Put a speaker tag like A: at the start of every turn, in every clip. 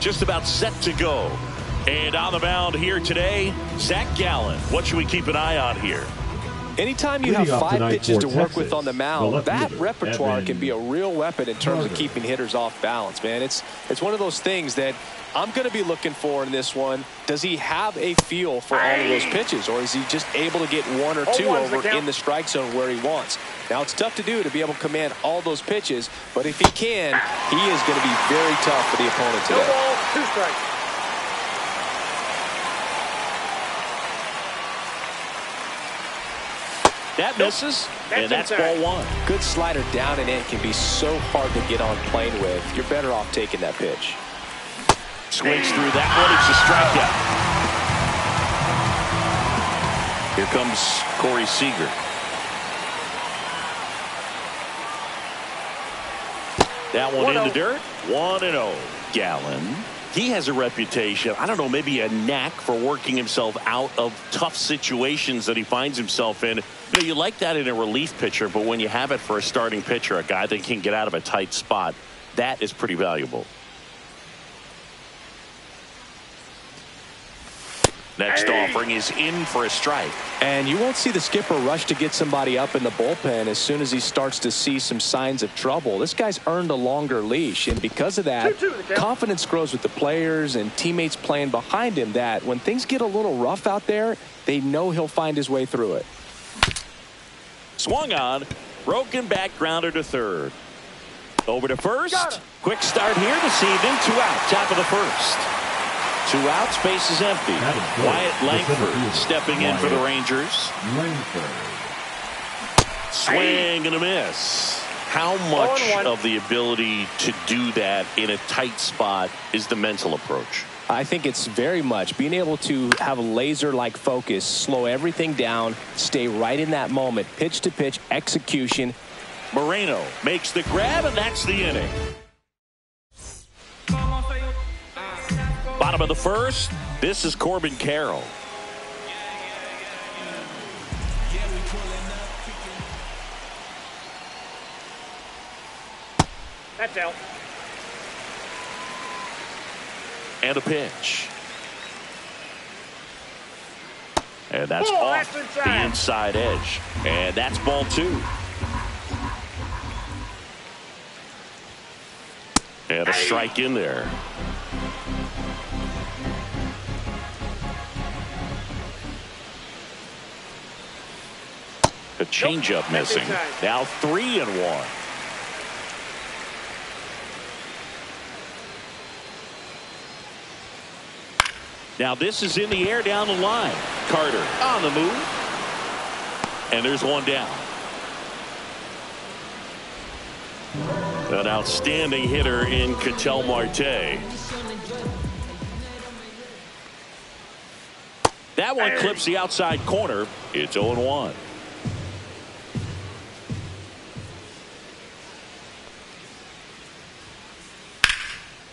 A: just about set to go. And on the mound here today, Zach Gallen. What should we keep an eye on here?
B: Anytime you have 5 pitches to work with on the mound, that repertoire can be a real weapon in terms of keeping hitters off balance, man. It's one of those things that I'm going to be looking for in this one. Does he have a feel for all of those pitches, or is he just able to get 1 or 2 over in the strike zone where he wants? Now, it's tough to do to be able to command all those pitches, but if he can, he is going to be very tough for the opponent today.
C: 2 balls, 2 strikes.
A: That misses, and that's ball 1.
B: Good slider down and in can be so hard to get on plane with. You're better off taking that pitch.
A: Swings through that one. It's a strikeout. Here comes Corey Seager. That one in the dirt. 1-0. Gallen. He has a reputation, I don't know, maybe a knack for working himself out of tough situations that he finds himself in. You know, you like that in a relief pitcher, but when you have it for a starting pitcher, a guy that can get out of a tight spot, that is pretty valuable. Next offering is in for a strike.
B: And you won't see the skipper rush to get somebody up in the bullpen as soon as he starts to see some signs of trouble. This guy's earned a longer leash, and because of that, confidence grows with the players and teammates playing behind him, that when things get a little rough out there, they know he'll find his way through it.
A: Swung on, broken back grounder to third. Over to first. Quick start here this evening. 2 out, top of the first. 2 outs, base is empty. Wyatt Langford stepping in for the Rangers. Swing and a miss. How much of the ability to do that in a tight spot is the mental approach?
B: I think it's very much being able to have a laser-like focus, slow everything down, stay right in that moment, pitch-to-pitch execution.
A: Moreno makes the grab, and that's the inning. Bottom of the first, this is Corbin Carroll.
C: That's out.
A: And a pitch. And that's off the inside edge. And that's ball 2. And a strike in there. A changeup missing. Now 3-1. Now this is in the air down the line. Carter on the move. And there's one down. An outstanding hitter in Ketel Marte. That one clips the outside corner. It's 0-1.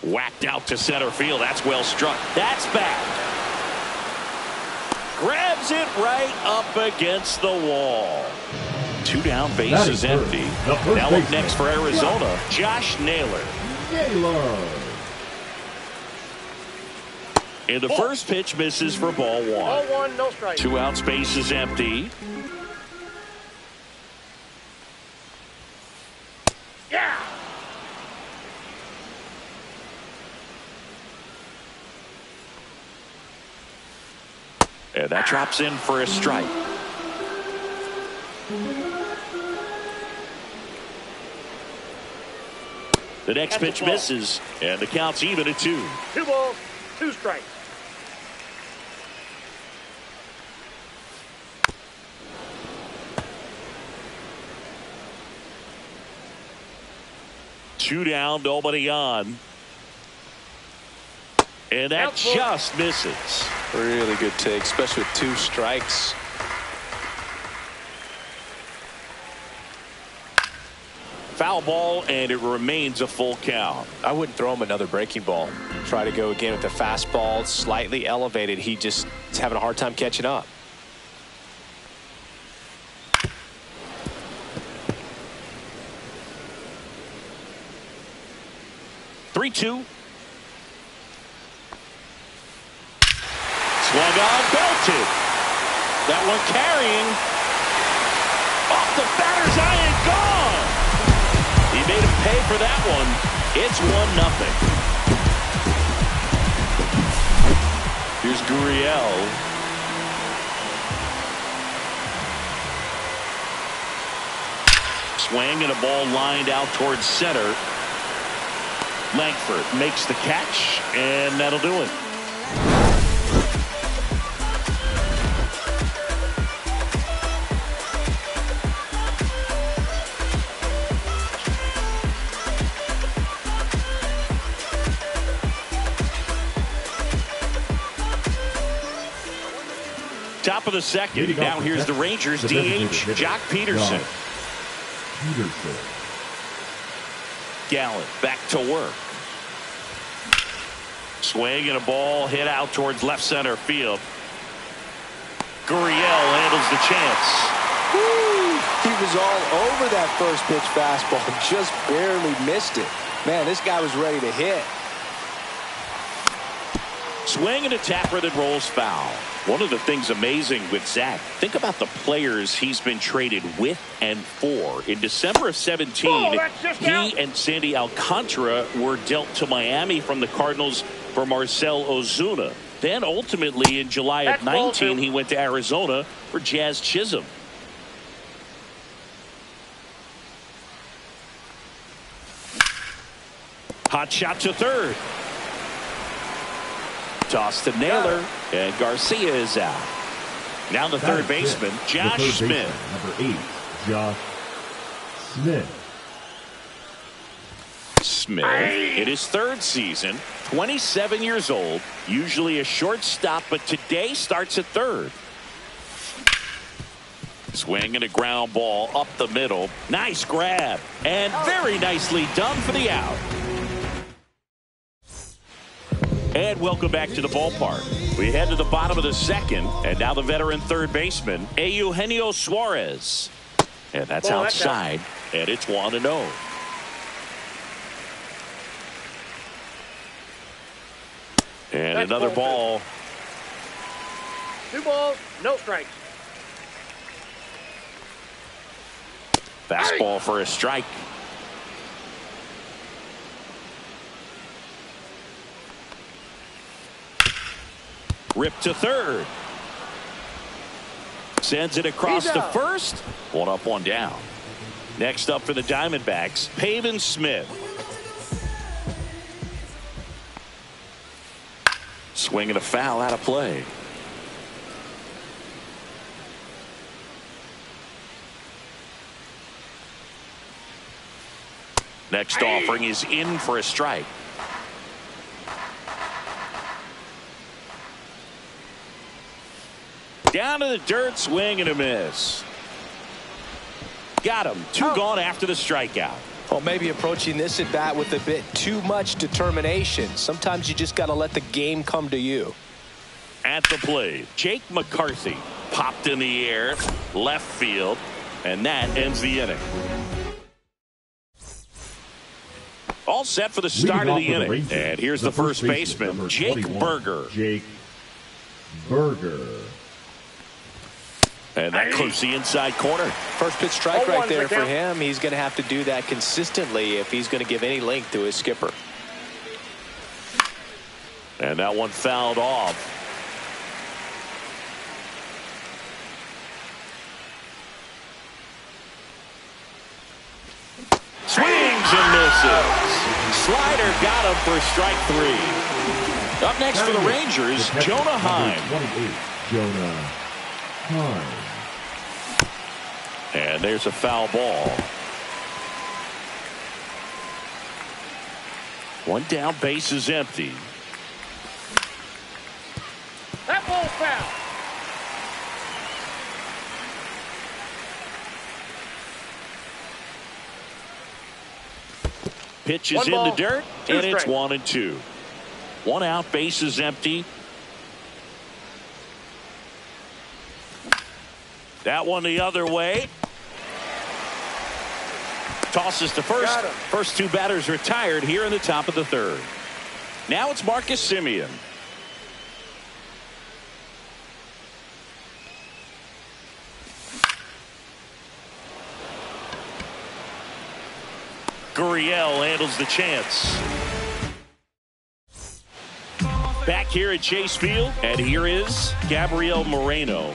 A: Whacked out to center field. That's well struck. That's back. Grabs it right up against the wall. 2 down, base is empty. Now up next for Arizona, Josh Naylor. And the first pitch misses for ball 1.
C: Ball 1, no strike.
A: 2 outs, base is empty.
C: Yeah.
A: And that drops in for a strike. The next pitch misses, and the count's even at 2.
C: 2 balls, 2 strikes.
A: Two down, nobody on. And that just misses.
B: Really good take, especially with 2 strikes.
A: Foul ball, and it remains a full count.
B: I wouldn't throw him another breaking ball. Try to go again with the fastball, slightly elevated. He just is having a hard time catching up.
A: Swung on, belted. That one carrying. Off the batter's eye and gone. He made him pay for that one. It's 1-0. Here's Gurriel. Swing and a ball lined out towards center. Langford makes the catch, and that'll do it. Top of the second. Now here's the Rangers DH, Jock Peterson. Gallen back to work. Swing and a ball hit out towards left center field. Gurriel handles the chance.
B: Woo! He was all over that first pitch fastball, just barely missed it. Man, this guy was ready to hit.
A: Swing and a tapper that rolls foul. One of the things amazing with Zach, think about the players he's been traded with and for. In December of 17, he and Sandy Alcantara were dealt to Miami from the Cardinals for Marcell Ozuna. Then ultimately in July of 19, he went to Arizona for Jazz Chisholm. Hot shot to third. Toss to Naylor, and Garcia is out. Now the third baseman, Josh Smith.
D: Number 8, Josh Smith.
A: Smith in his third season, 27 years old, usually a shortstop, but today starts at third. Swing and a ground ball up the middle. Nice grab, and very nicely done for the out. And welcome back to the ballpark. We head to the bottom of the second, and now the veteran third baseman, Eugenio Suarez. And that's outside, and it's 1-0. And another ball.
C: 2 balls, no strikes.
A: Fastball for a strike. Rip to third. Sends it across to first. 1 up, 1 down. Next up for the Diamondbacks, Pavin Smith. Swinging a foul out of play. Next offering is in for a strike. Down to the dirt, swing and a miss. Got him. 2 gone after the strikeout.
B: Well, maybe approaching this at bat with a bit too much determination. Sometimes you just got to let the game come to you.
A: At the plate, Jake McCarthy popped in the air, left field, and that ends the inning. All set for the start of the inning. And here's the first baseman, Jake Burger.
D: Jake Burger.
A: And that clips the inside corner.
B: First pitch strike right there for him. He's going to have to do that consistently if he's going to give any length to his skipper.
A: And that one fouled off. Swings and misses. Slider got him for strike 3. Up next for the Rangers, Jonah Heim.
D: 28, Jonah Heim.
A: And there's a foul ball. 1 down, base is empty.
C: That ball's foul.
A: Pitch is in the dirt, and it's 1-2. 1 out, base is empty. That one the other way. Tosses to first. First 2 batters retired here in the top of the third. Now it's Marcus Semien. Gurriel handles the chance. Back here at Chase Field, and here is Gabriel Moreno.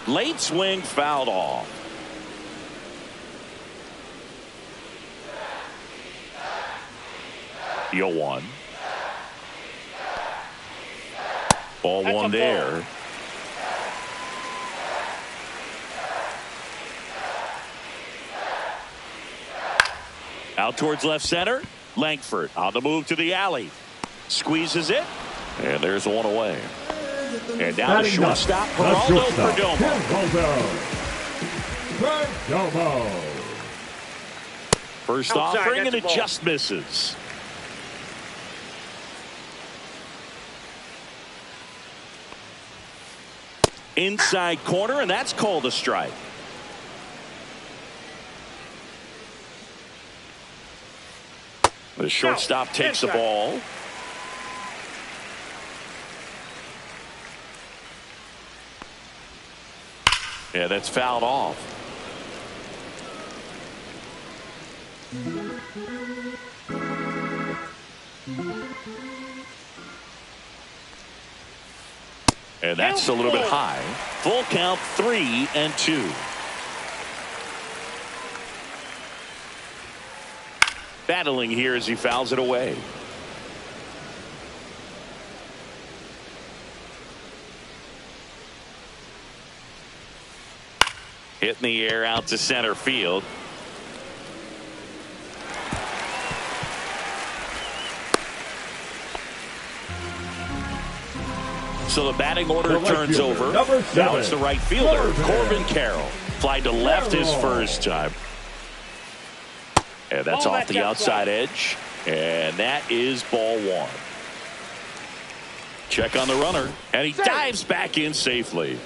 A: Late swing fouled off. Yo one. Ball
C: That's
A: one there.
C: Ball.
A: Out towards left center. Langford on the move to the alley. Squeezes it. And there's one away. And now the shortstop, Geraldo Perdomo. First offering, and it just misses. Inside corner, and that's called a strike. The shortstop takes the ball. Yeah, that's fouled off. And that's a little bit high. Full count, 3-2. Battling here as he fouls it away. Hit in the air out to center field. So the batting order turns over. Now it's the right fielder, Corbin Carroll. Fly to left his first time. And that's off the outside edge. And that is ball one. Check on the runner. And he dives back in safely.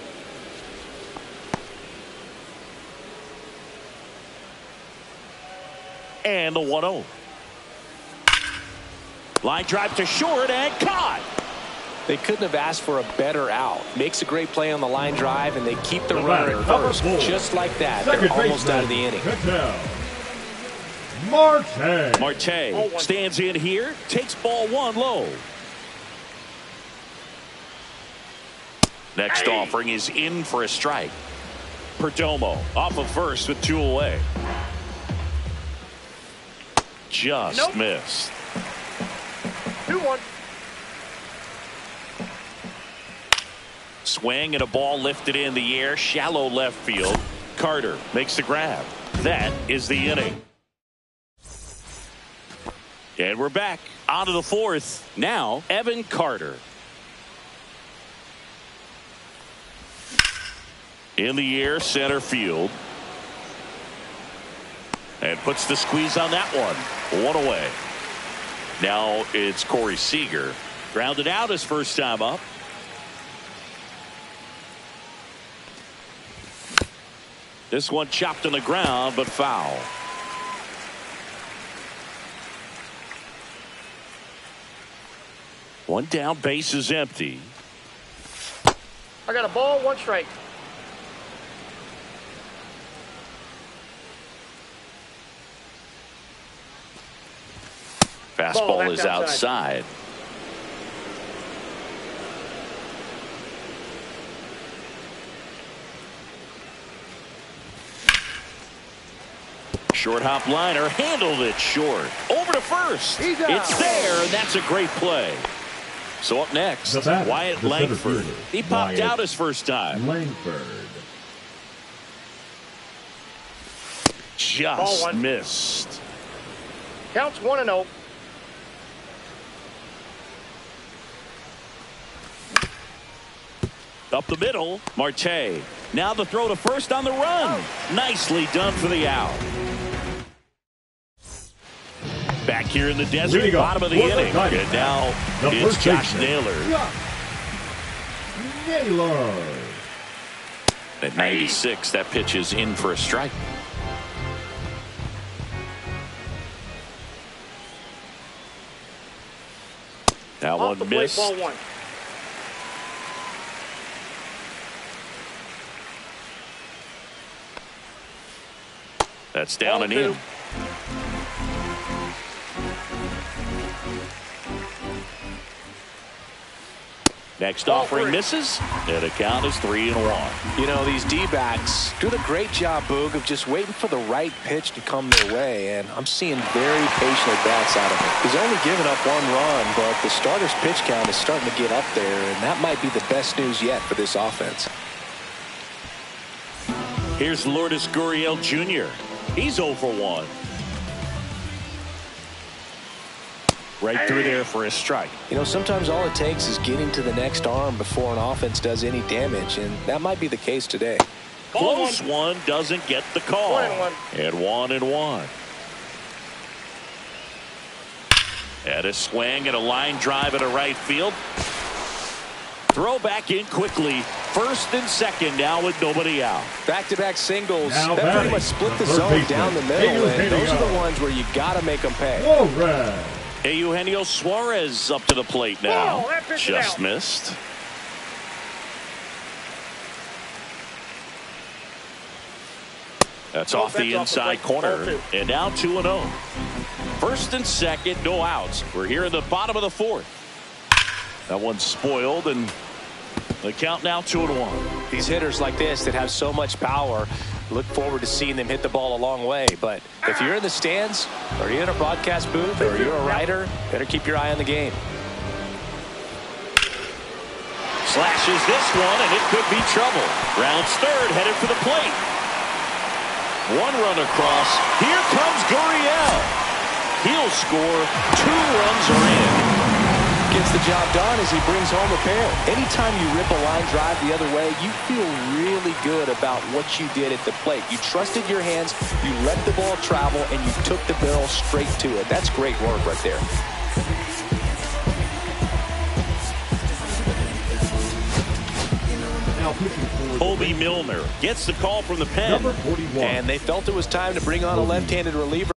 A: And the 1-0. Line drive to short and caught.
B: They couldn't have asked for a better out. Makes a great play on the line drive, and they keep the runner at first. Just like that, they're almost out of the inning.
A: Marte stands in here, takes ball one low. Next offering is in for a strike. Perdomo off of first with 2 away. Just missed.
C: 2-1.
A: Swing and a ball lifted in the air, shallow left field. Carter makes the grab. That is the inning. And we're back on to the fourth. Now, Evan Carter. In the air, center field. And puts the squeeze on that one. 1 away. Now it's Corey Seager. Grounded out his first time up. This one chopped on the ground, but foul. One down, base is empty.
C: I got a ball, 1 strike.
A: Fastball is outside. Short hop liner handled it short. Over to first. It's there, and that's a great play. So up next, Wyatt Langford. He popped out his first time.
D: Langford.
A: Just missed.
C: Counts 1-0.
A: Up the middle, Marte. Now the throw to first on the run. Nicely done for the out. Back here in the desert, bottom of the inning. And now it's Josh Naylor. At 96, that pitch is in for a strike. That one missed.
C: Ball 1.
A: That's down and in. Next offering misses, and the count is 3-1.
B: You know, these D-backs do a great job, Boog, of just waiting for the right pitch to come their way, and I'm seeing very patient at-bats out of him. He's only given up 1 run, but the starter's pitch count is starting to get up there, and that might be the best news yet for this offense.
A: Here's Lourdes Gurriel Jr. He's 0 for 1. Right through there for a strike.
B: You know, sometimes all it takes is getting to the next arm before an offense does any damage, and that might be the case today.
A: Close one doesn't get the call.
C: 1-1.
A: And 1-1. And a swing and a line drive at a right field. Throw back in quickly. First and second now with nobody out.
B: Back-to-back singles.
D: Now
B: that pretty much split the zone down the middle, and those are the ones where you got to make them pay.
D: All right.
A: Eugenio Suarez up to the plate now. Just missed. That's off the inside corner. And now 2-0. First and second, no outs. We're here in the bottom of the 4th. That one's spoiled, and the count now 2-1.
B: These hitters like this that have so much power, look forward to seeing them hit the ball a long way. But if you're in the stands, or you're in a broadcast booth, or you're a writer, better keep your eye on the game.
A: Slashes this one, and it could be trouble. Rounds third, headed for the plate. 1 run across. Here comes Gurriel. He'll score. 2 runs are in.
B: Gets the job done as he brings home a pair. Anytime you rip a line drive the other way, you feel really good about what you did at the plate. You trusted your hands, you let the ball travel, and you took the barrel straight to it. That's great work right there.
A: Colby Milner gets the call from the pen.
D: Number 41.
B: And they felt it was time to bring on a left-handed reliever.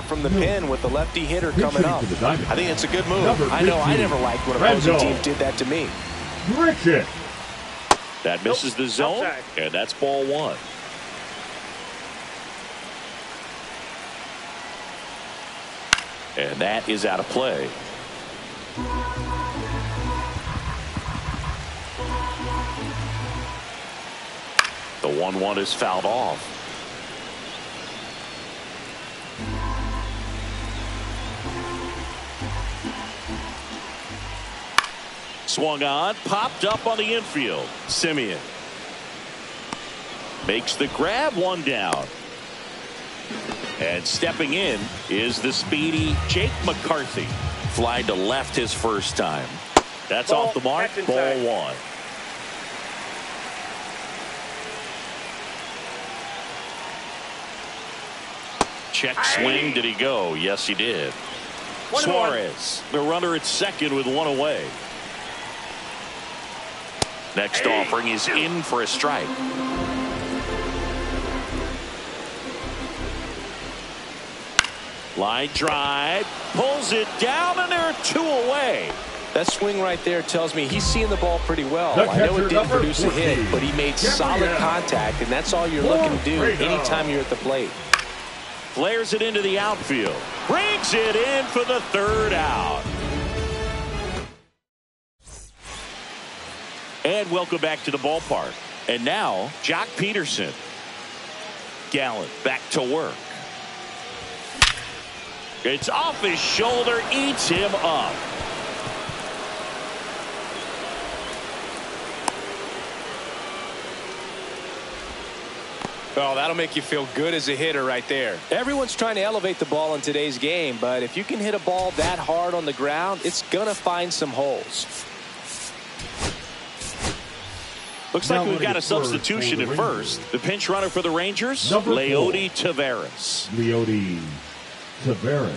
B: From the pen with the lefty hitter coming up. I think it's a good move. I know I never liked when opposing teams did that to me.
D: Richard.
A: That misses the zone, and that's ball 1. And that is out of play. The 1-1 is fouled off. Swung on, popped up on the infield. Simeon makes the grab, 1 down. And stepping in is the speedy Jake McCarthy. Fly to left his first time. That's off the mark. Ball 1. Check swing. Did he go? Yes, he did. Suarez, the runner at second with 1 away. Next offering is in for a strike. Line drive, pulls it down, and there are 2 away.
B: That swing right there tells me he's seeing the ball pretty well. I know it didn't produce a hit, but he made solid contact, and that's all you're looking to do anytime you're at the plate.
A: Flares it into the outfield. Brings it in for the 3rd out. And welcome back to the ballpark. And now, Jock Peterson. Gallen back to work. It's off his shoulder, eats him up.
B: Oh, that'll make you feel good as a hitter right there. Everyone's trying to elevate the ball in today's game, but if you can hit a ball that hard on the ground, it's going to find some holes.
A: Looks like we've got a substitution at first. The pinch runner for the Rangers, Leody Taveras.
D: Leody Taveras.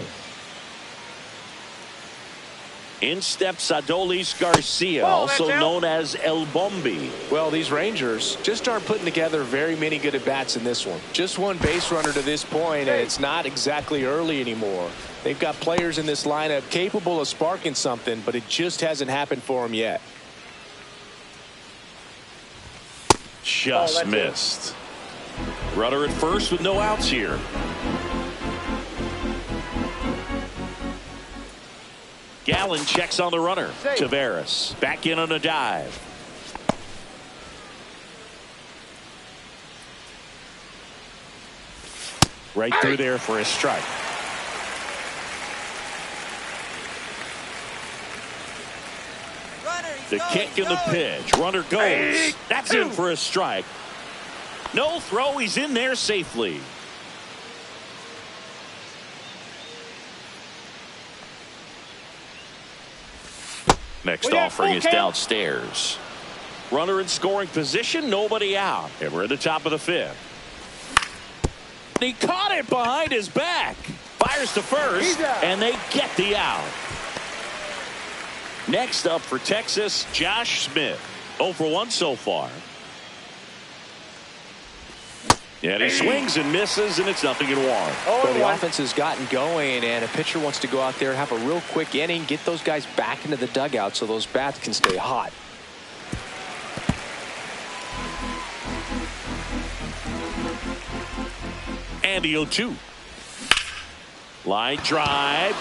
A: In steps Adolis Garcia, also known as El Bombi.
B: Well, these Rangers just aren't putting together very many good at-bats in this one. Just one base runner to this point, and it's not exactly early anymore. They've got players in this lineup capable of sparking something, but it just hasn't happened for them yet.
A: Just missed. Runner at first with no outs here. Gallen checks on the runner. Taveras back in on a dive. Right through there for a strike. The kick and the pitch. Runner goes. That's in for a strike. No throw. He's in there safely. Next offering is downstairs. Runner in scoring position. Nobody out. And we're at the top of the fifth. He caught it behind his back. Fires to first. And they get the out. Next up for Texas, Josh Smith. 0 for 1 so far. And he swings and misses, and it's 0-1.
B: Well, the offense has gotten going, and a pitcher wants to go out there, have a real quick inning, get those guys back into the dugout so those bats can stay hot.
A: And the 0-2. Line drive.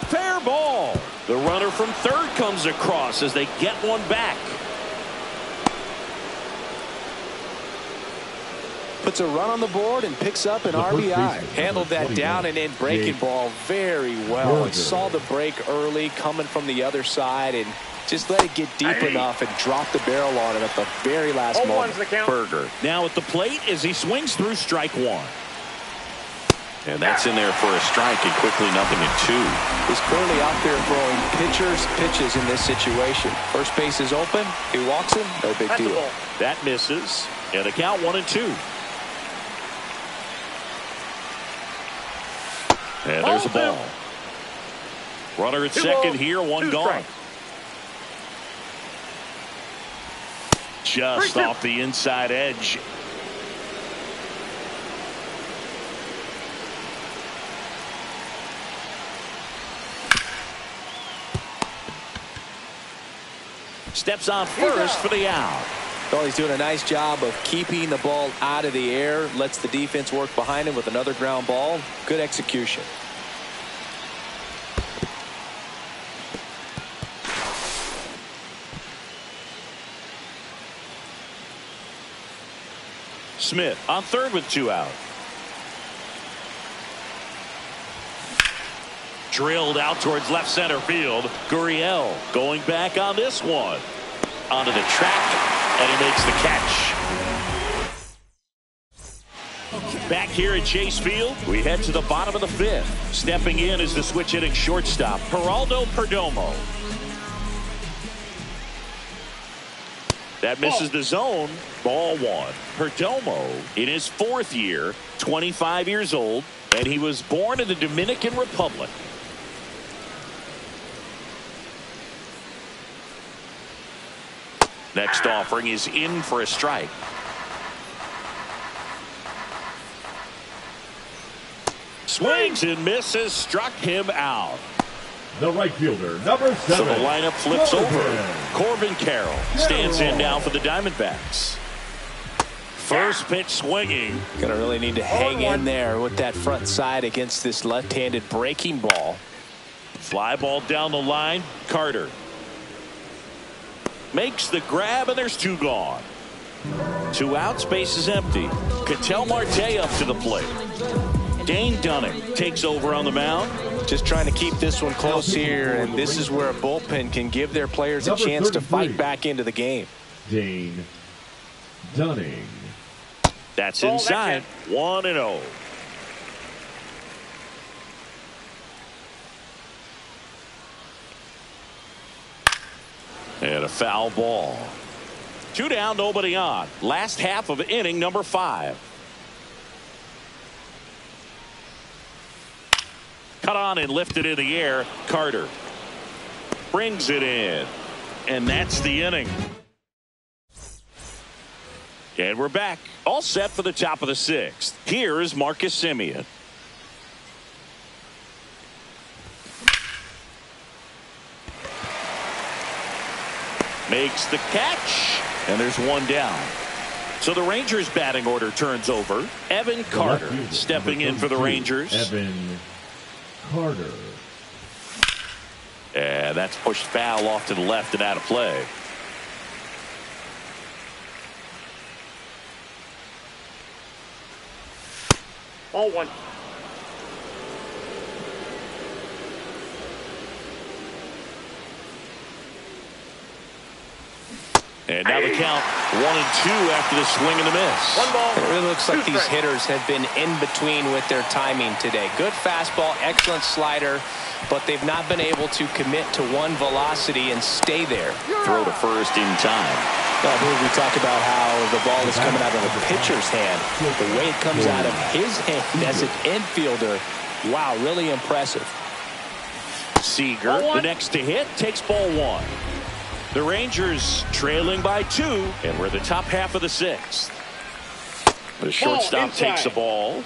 A: Fair ball. The runner from third comes across as they get one back.
B: Puts a run on the board and picks up an RBI. Handled that down and in breaking ball very well. And saw the break early coming from the other side and just let it get deep enough and drop the barrel on it at the very last moment.
A: Berger now at the plate as he swings through strike one. And that's in there for a strike, and quickly 0-2.
B: He's clearly out there throwing pitches in this situation. First base is open. He walks him. No big deal.
A: That misses. And the count 1-2. And there's a ball. Runner at second here, one gone. Just off the inside edge. Steps on first for the out.
B: Well, he's doing a nice job of keeping the ball out of the air. Lets the defense work behind him with another ground ball. Good execution.
A: Smith on third with 2 out. Drilled out towards left center field. Gurriel going back on this one. Onto the track, and he makes the catch. Back here at Chase Field, we head to the bottom of the fifth. Stepping in is the switch hitting shortstop, Geraldo Perdomo. That misses the zone. Ball one. Perdomo in his 4th year, 25 years old, and he was born in the Dominican Republic. Next offering is in for a strike. Swings and misses, struck him out.
D: The right fielder, number 7.
A: So the lineup flips over. Corbin Carroll stands in now for the Diamondbacks. First pitch swinging.
B: Gonna really need to hang in there with that front side against this left-handed breaking ball.
A: Fly ball down the line. Carter makes the grab, and there's 2 gone. 2 out, space is empty. Ketel Marte up to the plate. Dane Dunning takes over on the mound.
B: Just trying to keep this one close here, and this is where a bullpen can give their players a chance to fight back into the game.
D: Dane Dunning.
A: That's inside. 1-0. And a foul ball. 2 down, nobody on. Last half of inning number 5. Cut on and lifted in the air. Carter brings it in. And that's the inning. And we're back. All set for the top of the 6th. Here is Marcus Semien. Makes the catch. And there's one down. So the Rangers batting order turns over. Evan Carter stepping in for the Rangers.
D: Evan Carter.
A: And that's pushed foul off to the left and out of play.
C: Ball 1.
A: And now the count 1-2 after the swing and the miss.
C: 1 ball.
B: It really looks like
C: 2
B: these
C: strikes.
B: hitters have been in between with their timing today. Good fastball, excellent slider, but they've not been able to commit to one velocity and stay there.
A: Throw to first in time.
B: Well, I believe we talk about how the ball is coming out of the pitcher's hand. The way it comes out of his hand as an infielder, wow, really impressive.
A: Seager, the next to hit, takes ball 1. The Rangers trailing by 2, and we're at the top half of the 6th. The shortstop takes the ball.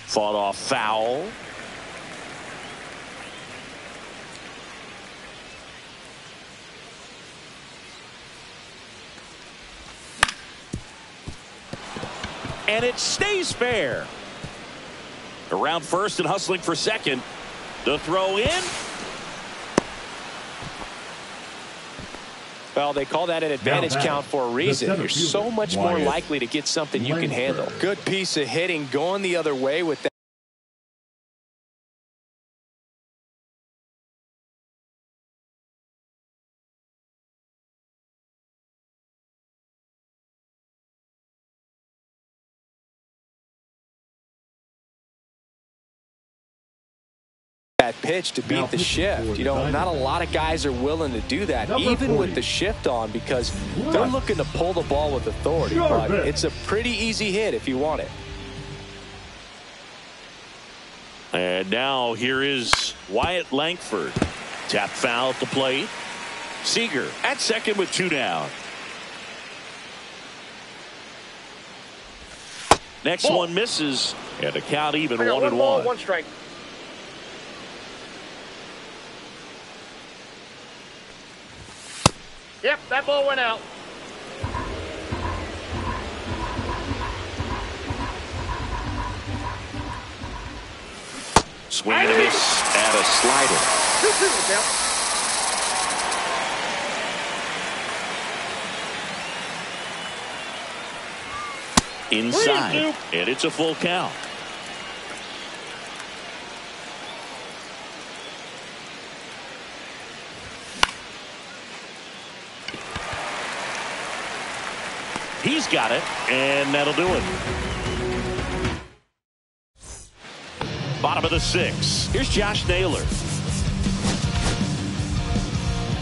A: Fought off foul. And it stays fair. Around first and hustling for second. The throw in.
B: Well, they call that an advantage count for a reason. You're so much more likely to get something you can handle. Good piece of hitting going the other way with that. That pitch to beat the shift. You know, not a lot of guys are willing to do that, even with the shift on, because they're looking to pull the ball with authority. But it's a pretty easy hit if you want it.
A: And now here is Wyatt Langford. Tap foul at the plate. Seager at second with 2 down. Next one misses, and the count even 1-1.
C: 1 strike. Yep, that ball went out.
A: Swing and a miss at a slider.
C: 2-2 count.
A: Inside, and it's a full count. He's got it, and that'll do it. Bottom of the 6th. Here's Josh Naylor.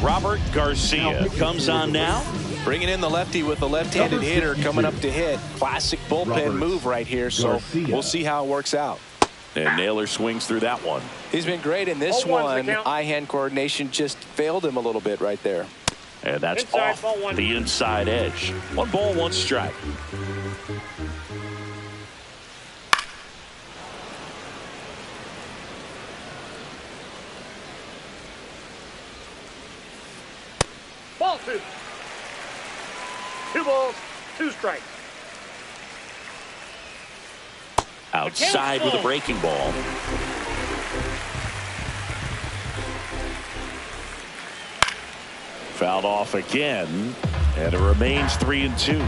A: Robert Garcia comes on now.
B: Bringing in the lefty with the left-handed hitter coming up to hit. Classic bullpen move right here, so we'll see how it works out.
A: And Naylor swings through that one.
B: He's been great in this one. Eye-hand coordination just failed him a little bit right there.
A: And that's
C: inside,
A: off the inside edge. 1 ball, 1 strike.
C: Ball 2. 2 balls, 2 strikes.
A: Outside with a breaking ball. Fouled off again, and it remains 3-2.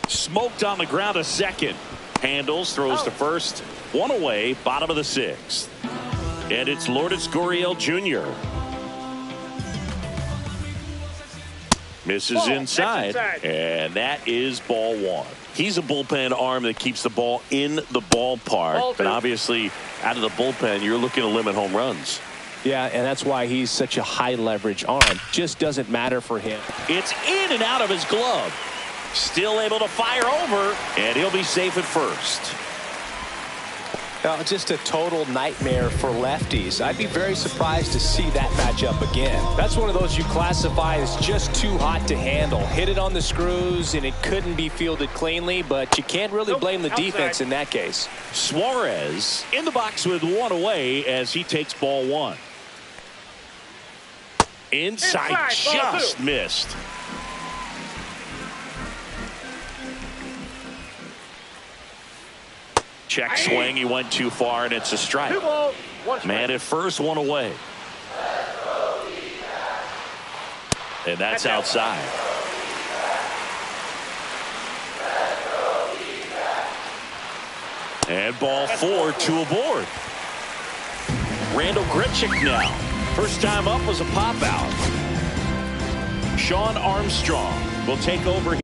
A: Smoked on the ground a second. Handles, throws to first. 1 away, bottom of the 6th. And it's Lourdes Gurriel Jr. Misses inside, and that is ball 1. He's a bullpen arm that keeps the ball in the ballpark. But obviously, out of the bullpen, you're looking to limit home runs.
B: Yeah, and that's why he's such a high leverage arm. Just doesn't matter for him.
A: It's in and out of his glove. Still able to fire over, and he'll be safe at first.
B: Just a total nightmare for lefties. I'd be very surprised to see that matchup again. That's one of those you classify as just too hot to handle. Hit it on the screws, and it couldn't be fielded cleanly, but you can't really blame the defense in that case.
A: Suarez in the box with one away as he takes ball one. Inside just missed. Check swing. He went too far, and it's a strike. Man at first, one away. And that's outside. And ball four, two aboard. Randall Grichuk now. First time up was a pop out. Sean Armstrong will take over.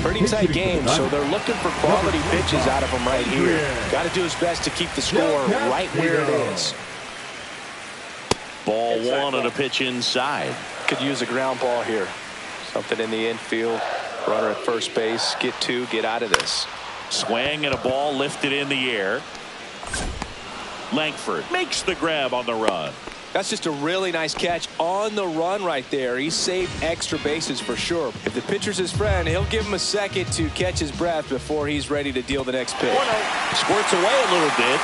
B: Pretty tight game, so they're looking for quality pitches out of him right here. Got to do his best to keep the score right where it is.
A: Ball one on a pitch inside.
B: Could use a ground ball here. Something in the infield. Runner at first base. Get two, get out of this.
A: Swing and a ball lifted in the air. Langford makes the grab on the run.
B: That's just a really nice catch on the run right there. He saved extra bases for sure. If the pitcher's his friend, he'll give him a second to catch his breath before he's ready to deal the next pitch.
A: Squirts away a little bit.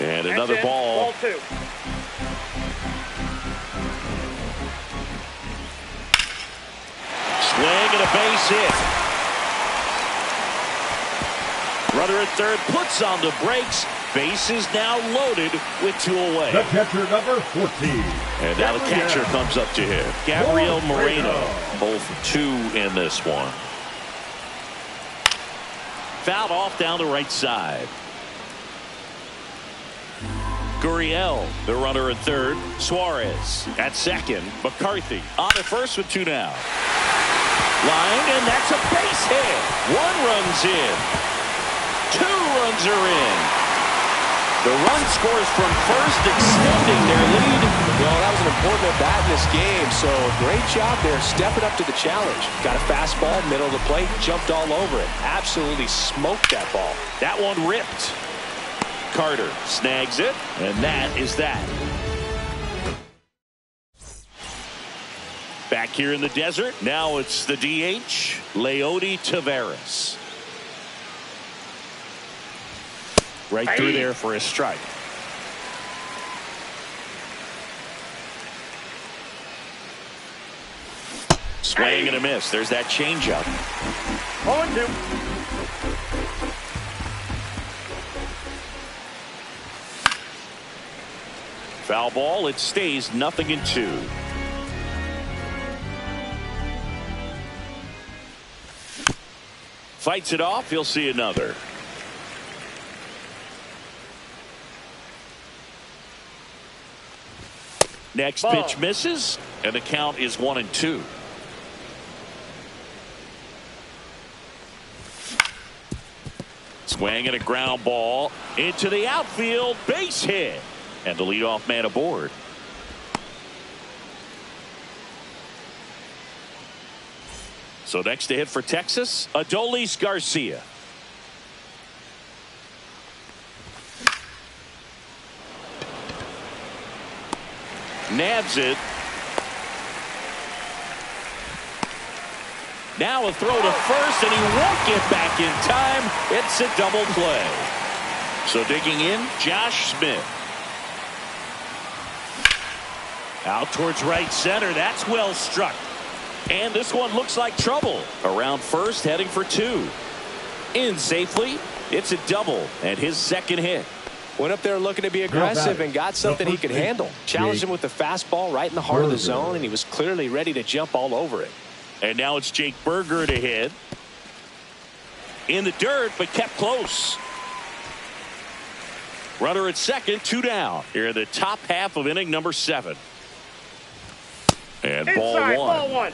A: And another ball.
C: Ball two.
A: Swing and a base hit. Runner at third puts on the brakes. Base is now loaded with two away.
D: The catcher, number 14.
A: And now the catcher comes up to him. Gabriel Moreno. Both two in this one. Fouled off down the right side. Gurriel, the runner at third. Suarez at second. McCarthy on at first with two now. Line, and that's a base hit. One run's in. Two runs are in. The run scores from first, extending their lead.
B: Well, that was an important at-bat in this game, so great job there stepping up to the challenge. Got a fastball, middle of the plate, jumped all over it. Absolutely smoked that ball.
A: That one ripped. Carter snags it, and that is that. Back here in the desert, now it's the DH, Leody Taveras. Right through there for a strike. Swing and a miss. There's that changeup.
C: 0-2.
A: Foul ball. It stays 0-2. Fights it off. He'll see another. Next pitch misses, and the count is 1-2. Swing and a ground ball into the outfield. Base hit. And the leadoff man aboard. So next to hit for Texas, Adolis Garcia. Nabs it. Now a throw to first, and he won't get back in time. It's a double play. So digging in, Josh Smith. Out towards right center. That's well struck. And this one looks like trouble. Around first, heading for two. In safely. It's a double, and his second hit.
B: Went up there looking to be aggressive and got something he could handle. Challenged him with the fastball right in the heart of the zone, and he was clearly ready to jump all over it.
A: And now it's Jake Berger to hit. In the dirt, but kept close. Runner at second, 2 down. Here in the top half of inning number 7. And
C: Inside,
A: ball 1.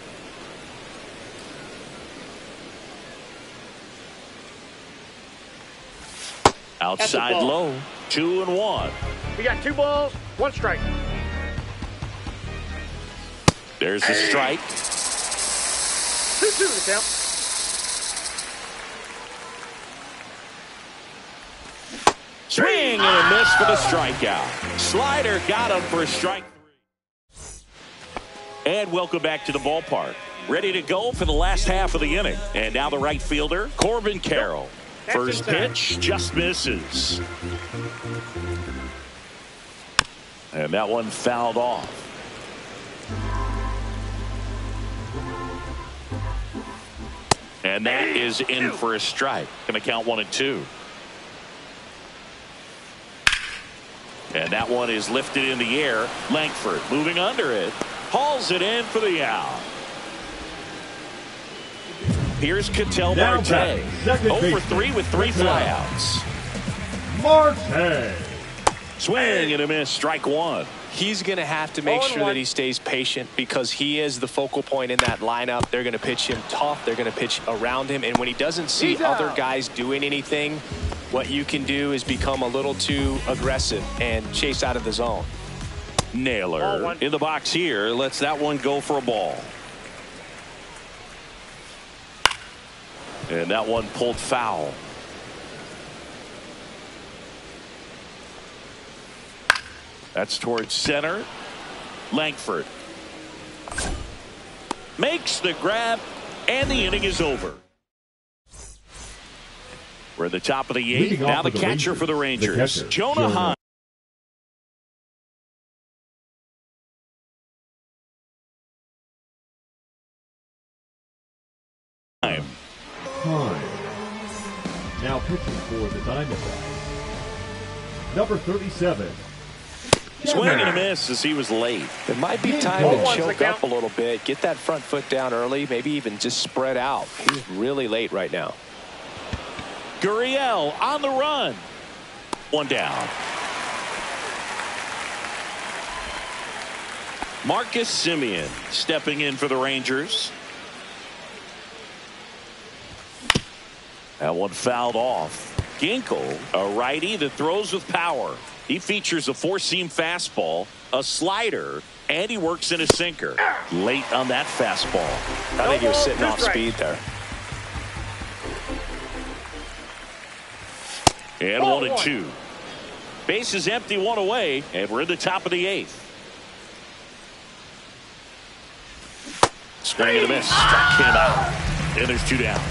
A: Outside low, 2-1.
C: We got 2 balls, 1 strike.
A: There's the strike.
C: 2-2 the count.
A: Swing and a miss for the strikeout. Slider got him for a strike 3. And welcome back to the ballpark. Ready to go for the last half of the inning. And now the right fielder, Corbin Carroll. First pitch just misses. And that one fouled off. And that is in for a strike. Going to count 1-2. And that one is lifted in the air. Langford moving under it. Hauls it in for the out. Here's Ketel Marte. 0 for 3 with 3 flyouts.
D: Marte.
A: Swing and a miss. Strike 1.
B: He's going to have to make sure that he stays patient because he is the focal point in that lineup. They're going to pitch him tough. They're going to pitch around him. And when he doesn't see other guys doing anything, what you can do is become a little too aggressive and chase out of the zone.
A: Naylor in the box here. Lets that one go for a ball. And that one pulled foul. That's towards center. Langford makes the grab, and the inning is over. We're at the top of the 8th. Now the catcher for the Rangers, Jonah Heim.
D: Now pitching for the Diamondbacks, number 37.
A: Swing and a miss as he was late.
B: It might be time to choke up a little bit. Get that front foot down early. Maybe even just spread out. He's really late right now.
A: Gurriel on the run. 1 down. Marcus Semien stepping in for the Rangers. That one fouled off. Ginkel, a righty that throws with power. He features a 4-seam fastball, a slider, and he works in a sinker. Late on that fastball.
B: I think he was sitting off speed there.
A: And 1-2. Base is empty, 1 away, and we're in the top of the 8th. Swing and a miss. Struck him out. And there's 2 down.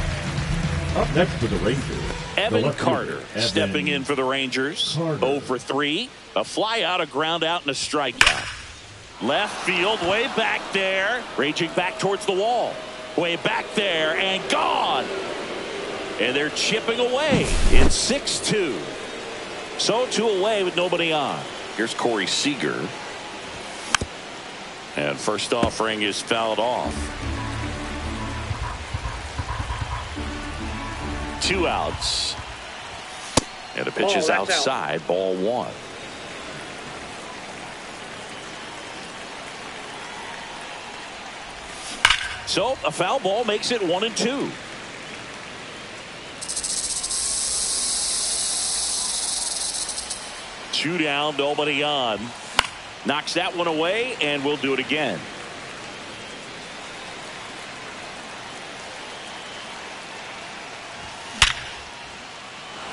D: Up next for the Rangers,
A: Evan Carter stepping in for the Rangers. 0 for 3. A fly out, a ground out, and a strikeout. Left field, way back there. Raging back towards the wall. Way back there, and gone. And they're chipping away. It's 6-2. So 2 away with nobody on. Here's Corey Seager. And first offering is fouled off. 2 outs. And the pitch is outside. Out. Ball 1. So a foul ball makes it 1-2. Two down, nobody on. Knocks that one away, and we'll do it again.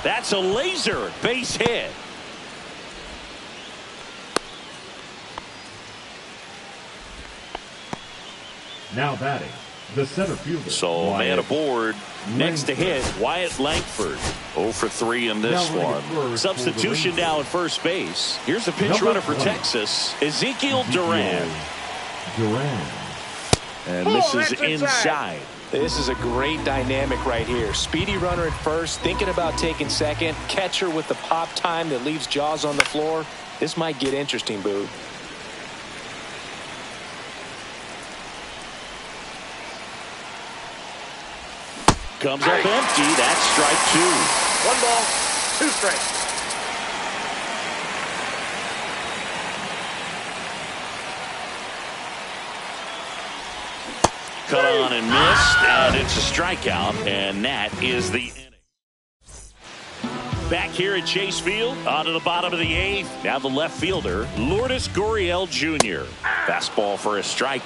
A: That's a laser base hit.
D: Now batting, the center fielder.
A: So man aboard. Next to hit, Wyatt Langford. 0 for 3 in this one. Substitution now at first base. Here's a pinch runner for Texas, Ezekiel Duran. And this is inside.
B: This is a great dynamic right here. Speedy runner at first, thinking about taking second. Catcher with the pop time that leaves Jaws on the floor. This might get interesting, Boo.
A: Comes up empty. That's strike 2.
C: 1 ball, 2 strikes.
A: cut on and missed, and it's a strikeout, and that is the inning. Back here at Chase Field, on to the bottom of the 8th. Now the left fielder, Lourdes Gurriel Jr. Fastball for a strike.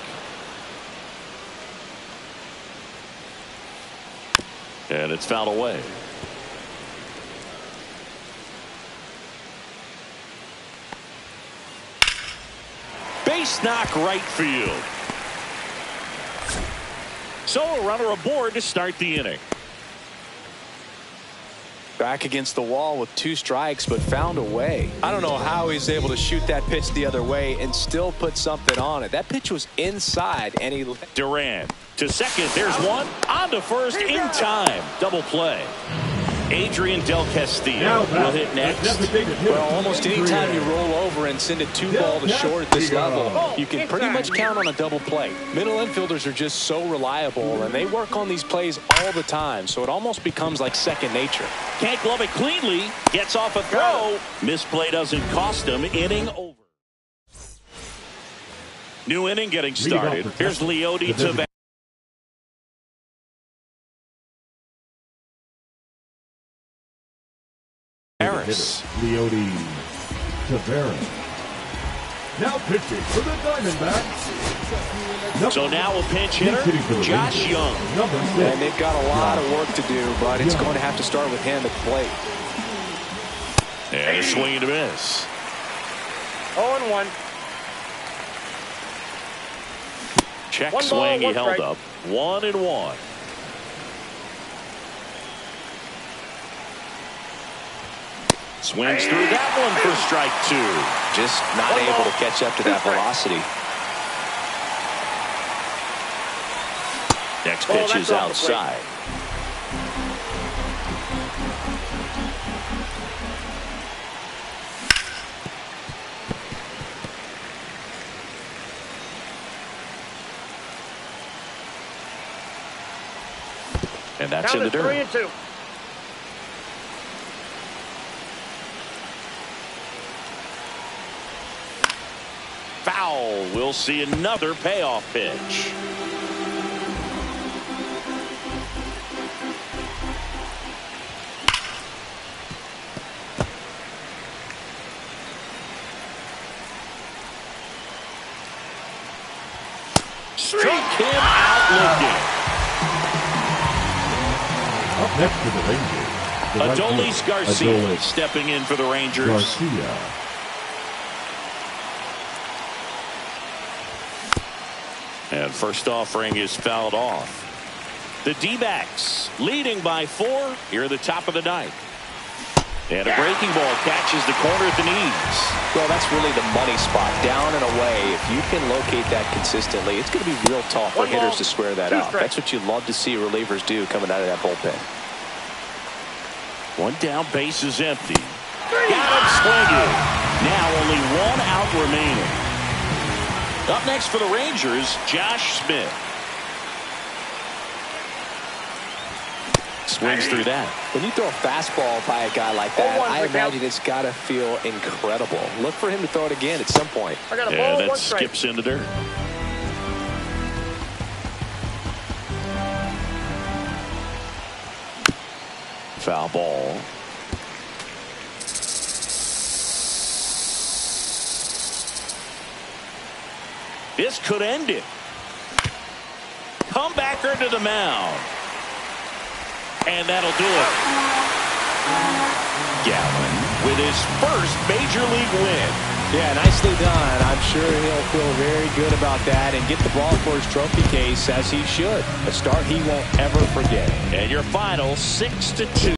A: And it's fouled away. Base knock right field. So a runner aboard to start the inning.
B: Back against the wall with 2 strikes, but found a way. I don't know how he's able to shoot that pitch the other way and still put something on it. That pitch was inside, and he...
A: Duran to second. There's one. On to first in time. Double play. Adrian Del Castillo will hit next.
B: Well, almost any time you roll over and send a 2-ball to short at this level, you can pretty much count on a double play. Middle infielders are just so reliable, and they work on these plays all the time, so it almost becomes like second nature.
A: Can't glove it cleanly. Gets off a throw. Misplay doesn't cost him. Inning over. New inning getting started. Here's Leody Taveras.
D: Leody Taveras. Now pitching for the Diamondbacks.
A: So now a pinch hitter, Josh Young.
B: And they've got a lot of work to do, but it's going to have to start with him at the plate.
A: And a swing and a miss.
C: 0-1.
A: Check
C: One ball,
A: swing, he
C: one
A: held
C: strike.
A: up. 1-1. Swings through that one for strike 2.
B: Just not able to catch up to that velocity.
A: Next pitch is outside. And that's in the dirt.
C: 3-2.
A: Foul. We'll see another payoff pitch. Struck him out looking.
D: Up next for the Rangers,
A: Adolis Garcia stepping in for the Rangers.
D: Garcia.
A: And first offering is fouled off. The D-backs leading by 4 here at the top of the 9th. And a breaking ball catches the corner at the knees.
B: Well, that's really the money spot, down and away. If you can locate that consistently, it's going to be real tough for hitters to square that up. That's what you love to see relievers do coming out of that bullpen.
A: 1 down, base is empty. Got him swinging. Now only 1 out remaining. Up next for the Rangers, Josh Smith. Swings through that.
B: When you throw a fastball by a guy like that, I imagine it's got to feel incredible. Look for him to throw it again at some point.
A: And that skips in the dirt. Foul ball. This could end it. Comebacker to the mound. And that'll do it. Gallen with his first major league win.
B: Yeah, nicely done. I'm sure he'll feel very good about that and get the ball for his trophy case, as he should. A start he won't ever forget.
A: And your final 6-2.